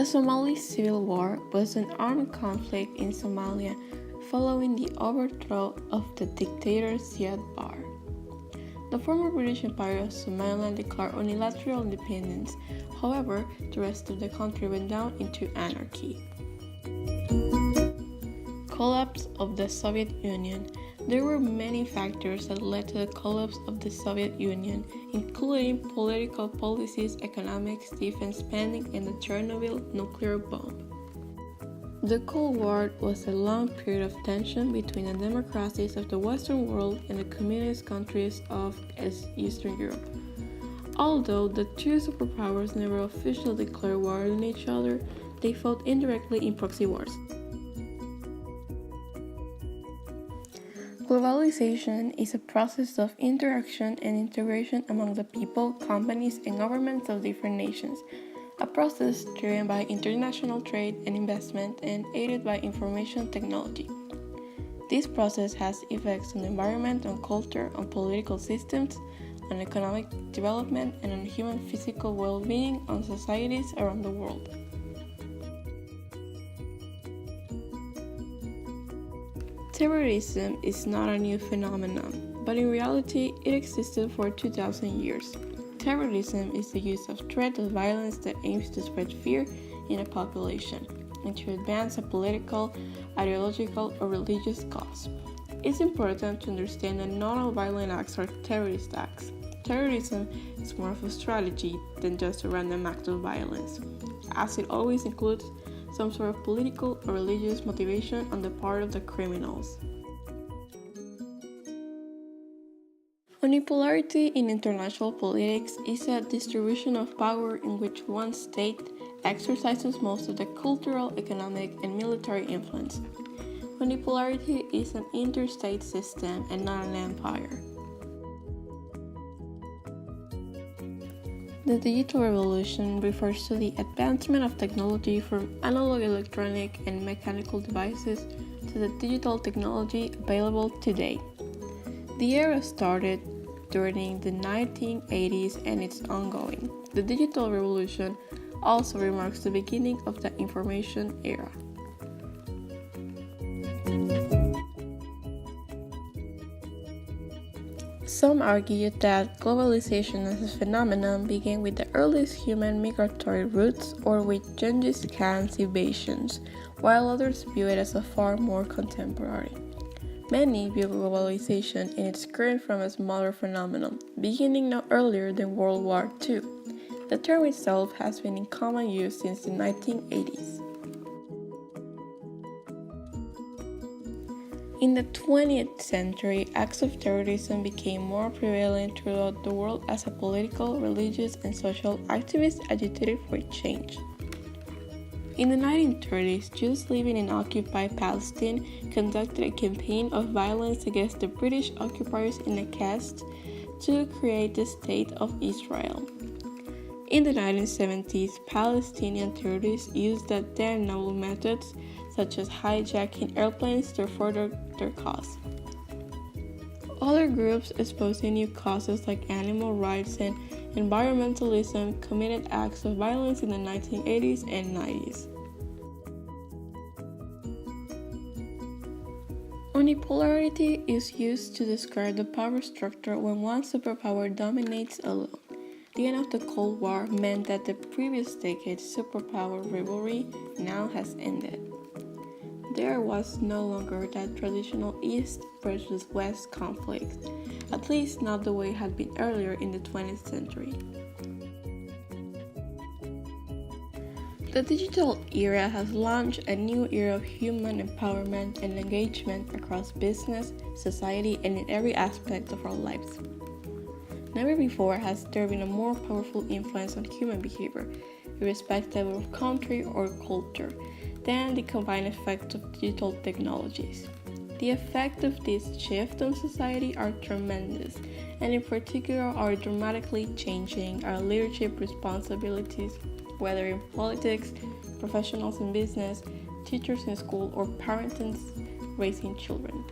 The Somali Civil War was an armed conflict in Somalia following the overthrow of the dictator Siad Barre. The former British Empire of Somaliland declared unilateral independence. However, the rest of the country went down into anarchy. Collapse of the Soviet Union. There were many factors that led to the collapse of the Soviet Union, including political policies, economics, defense spending, and the Chernobyl nuclear bomb. The Cold War was a long period of tension between the democracies of the Western world and the communist countries of Eastern Europe. Although the two superpowers never officially declared war on each other, they fought indirectly in proxy wars. Globalization is a process of interaction and integration among the people, companies, and governments of different nations, a process driven by international trade and investment and aided by information technology. This process has effects on the environment, on culture, on political systems, on economic development, and on human physical well-being on societies around the world. Terrorism is not a new phenomenon, but in reality, it existed for 2,000 years. Terrorism is the use of threat or violence that aims to spread fear in a population and to advance a political, ideological, or religious cause. It's important to understand that not all violent acts are terrorist acts. Terrorism is more of a strategy than just a random act of violence, as it always includes some sort of political or religious motivation on the part of the criminals. Unipolarity in international politics is a distribution of power in which one state exercises most of the cultural, economic, and military influence. Unipolarity is an interstate system and not an empire. The digital revolution refers to the advancement of technology from analog electronic and mechanical devices to the digital technology available today. The era started during the 1980s and it's ongoing. The digital revolution also remarks the beginning of the information era. Some argue that globalization as a phenomenon began with the earliest human migratory routes or with Genghis Khan's invasions, while others view it as a far more contemporary. Many view globalization in its current form as a modern phenomenon, beginning no earlier than World War II. The term itself has been in common use since the 1980s. In the 20th century, acts of terrorism became more prevalent throughout the world as a political, religious, and social activists agitated for change. In the 1930s, Jews living in occupied Palestine conducted a campaign of violence against the British occupiers in a quest to create the State of Israel. In the 1970s, Palestinian terrorists used the then novel methods such as hijacking airplanes to further their cause. Other groups espousing new causes like animal rights and environmentalism committed acts of violence in the 1980s and 90s. Unipolarity is used to describe the power structure when one superpower dominates alone. The end of the Cold War meant that the previous decade's superpower rivalry now has ended. There was no longer that traditional East versus West conflict, at least not the way it had been earlier in the 20th century. The digital era has launched a new era of human empowerment and engagement across business, society, and in every aspect of our lives. Never before has there been a more powerful influence on human behavior, irrespective of country or culture, than the combined effect of digital technologies. The effect of this shift on society are tremendous, and in particular are dramatically changing our leadership responsibilities, whether in politics, professionals in business, teachers in school, or parents raising children.